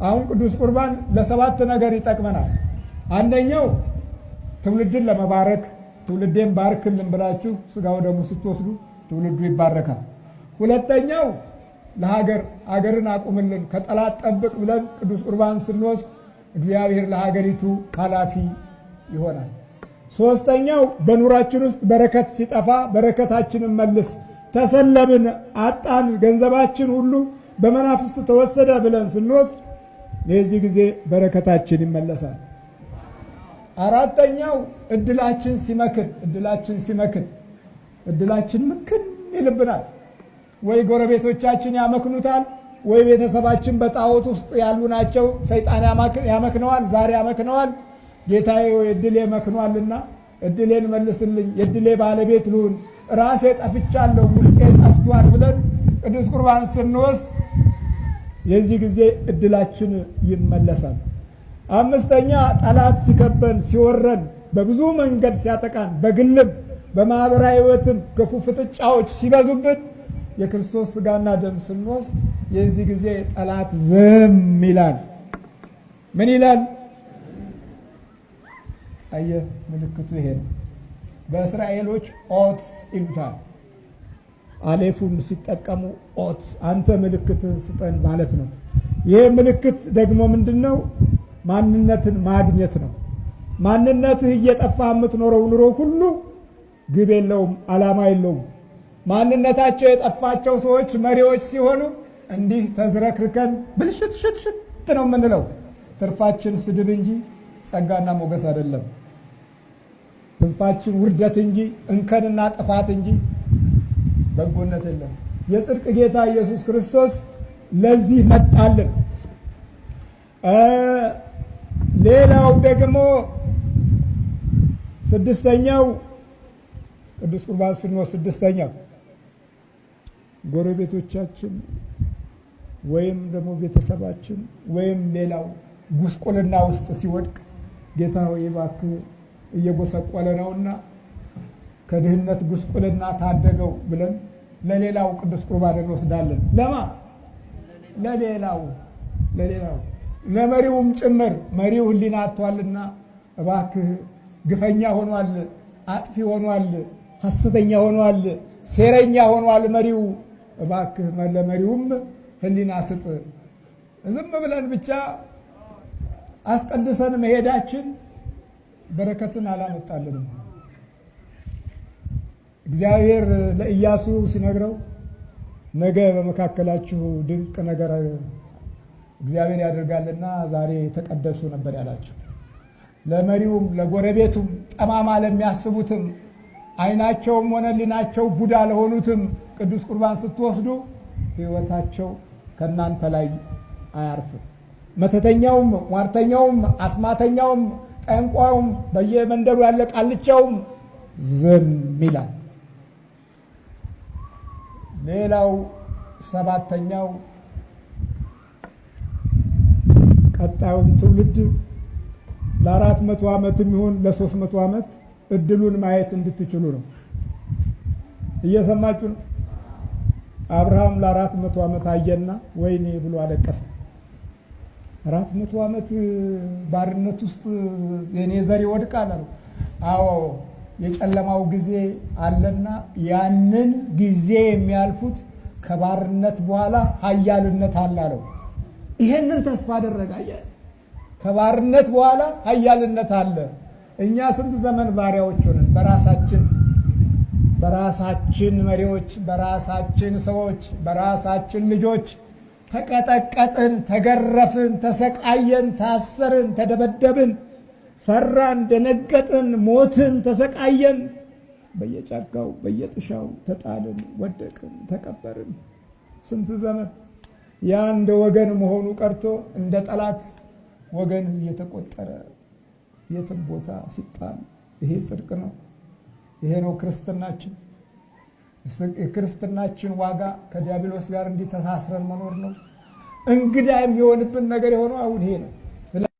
አሁን ቅዱስ ቁርባን ለሰባት ነገር ይጠቅመናል። አንደኛው ትውልድን ለመባረክ ትውልዴን ባርክልን ብላችሁ ስጋው ደግሞ ስትወስዱ ትውልዱ ይባረካል። ሁለተኛው ለሀገርን አቁምልን ከጠላት ጠብቅ ብለን ቅዱስ ቁርባን ስንወስድ እግዚአብሔር ለሀገሪቱ ኃላፊ ይሆናል። ሶስተኛው በኑራችን ውስጥ በረከት ሲጠፋ በረከታችንን መልስ፣ ተሰለብን፣ አጣን፣ ገንዘባችን ሁሉ በመናፍስት ተወሰደ ብለን ስንወስድ የዚህ ጊዜ በረከታችን ይመለሳል። አራተኛው እድላችን ሲመክን ምክን ይልብናል። ወይ ጎረቤቶቻችን ያመክኑታል፣ ወይ ቤተሰባችን በጣዖት ውስጥ ያሉ ናቸው፣ ሰይጣን ያመክነዋል፣ ዛሬ ያመክነዋል። ጌታዬ ወይ እድሌ መክኗልና እድሌን መልስልኝ፣ የእድሌ ባለቤት ልሁን፣ ራሴ ጠፍቻለሁ፣ ውስጤ ጠፍቷል ብለን ቅዱስ ቁርባን ስንወስድ የዚህ ጊዜ እድላችን ይመለሳል። አምስተኛ ጠላት ሲከበን ሲወረን በብዙ መንገድ ሲያጠቃን በግልም በማህበራዊ ሕይወትም ክፉ ፍጥጫዎች ሲበዙብን የክርስቶስ ሥጋና ደም ስንወስድ የዚህ ጊዜ ጠላት ዝም ይላል። ምን ይላል? አየህ፣ ምልክቱ ይሄ ነው። በእስራኤሎች ኦት ይሉታል። አሌፉን ሲጠቀሙ ኦት፣ አንተ ምልክት ስጠን ማለት ነው። ይሄ ምልክት ደግሞ ምንድነው? ማንነትን ማግኘት ነው። ማንነትህ እየጠፋ የምትኖረው ኑሮ ሁሉ ግብ የለውም፣ ዓላማ የለውም። ማንነታቸው የጠፋቸው ሰዎች መሪዎች ሲሆኑ እንዲህ ተዝረክርከን ብልሽት ነው የምንለው። ትርፋችን ስድብ እንጂ ጸጋና ሞገስ አይደለም። ትርፋችን ውርደት እንጂ እንከንና ጥፋት እንጂ በጎነት የለም። የጽድቅ ጌታ ኢየሱስ ክርስቶስ ለዚህ መጣልን። ሌላው ደግሞ ስድስተኛው ቅዱስ ቁርባን ስንወስድ ስድስተኛው ጎረቤቶቻችን ወይም ደግሞ ቤተሰባችን ወይም ሌላው ጉስቁልና ውስጥ ሲወድቅ ጌታ ሆይ እባክህ እየጎሰቆለ ነውና ከድህነት ጉስቁልና ታደገው ብለን ለሌላው ቅዱስ ቁርባን እንወስዳለን። ለሌላው ለመሪውም ጭምር። መሪው ሕሊና አጥቷልና እባክህ ግፈኛ ሆኗል፣ አጥፊ ሆኗል፣ ሐሰተኛ ሆኗል፣ ሴረኛ ሆኗል መሪው፣ እባክህ ለመሪውም ሕሊና ስጥ። ዝም ብለን ብቻ አስቀድሰን መሄዳችን በረከትን አላመጣልንም። እግዚአብሔር ለኢያሱ ሲነግረው ነገ በመካከላችሁ ድንቅ ነገር እግዚአብሔር ያደርጋልና ዛሬ ተቀደሱ ነበር ያላቸው። ለመሪውም ለጎረቤቱም ጠማማ ለሚያስቡትም ዓይናቸውም ሆነ ሕሊናቸው ቡዳ ለሆኑትም ቅዱስ ቁርባን ስትወስዱ ሕይወታቸው ከእናንተ ላይ አያርፍም። መተተኛውም፣ ሟርተኛውም፣ አስማተኛውም፣ ጠንቋዩም፣ በየመንደሩ ያለ ቃልቻውም ዝም ይላል። ሌላው ሰባተኛው ቀጣዩም ትውልድ ለ400 ዓመትም ይሁን ለ300 ዓመት እድሉን ማየት እንድትችሉ ነው። እየሰማችሁ ነው። አብርሃም ለ400 ዓመት አየና ወይኔ ብሎ አለቀሰ። 400 ዓመት ባርነት ውስጥ የኔ ዘር ይወድቃል አለው። አዎ የጨለማው ጊዜ አለና ያንን ጊዜ የሚያልፉት ከባርነት በኋላ ኃያልነት አለ አለው። ይሄንን ተስፋ አደረገ። ከባርነት በኋላ ኃያልነት አለ። እኛ ስንት ዘመን ባሪያዎች ሆነን በራሳችን መሪዎች፣ በራሳችን ሰዎች፣ በራሳችን ልጆች ተቀጠቀጥን፣ ተገረፍን፣ ተሰቃየን፣ ታሰርን፣ ተደበደብን፣ ፈራን፣ ደነገጥን፣ ሞትን፣ ተሰቃየን። በየጫካው በየጥሻው ተጣልን፣ ወደቅን፣ ተቀበርን። ስንት ዘመን ያ እንደ ወገን መሆኑ ቀርቶ እንደ ጠላት ወገን እየተቆጠረ የትም ቦታ ሲጣል፣ ይሄ ጽድቅ ነው? ይሄ ነው ክርስትናችን? የክርስትናችን ዋጋ ከዲያብሎስ ጋር እንዲህ ተሳስረን መኖር ነው። እንግዳ የሚሆንብን ነገር የሆነው አሁን ይሄ ነው።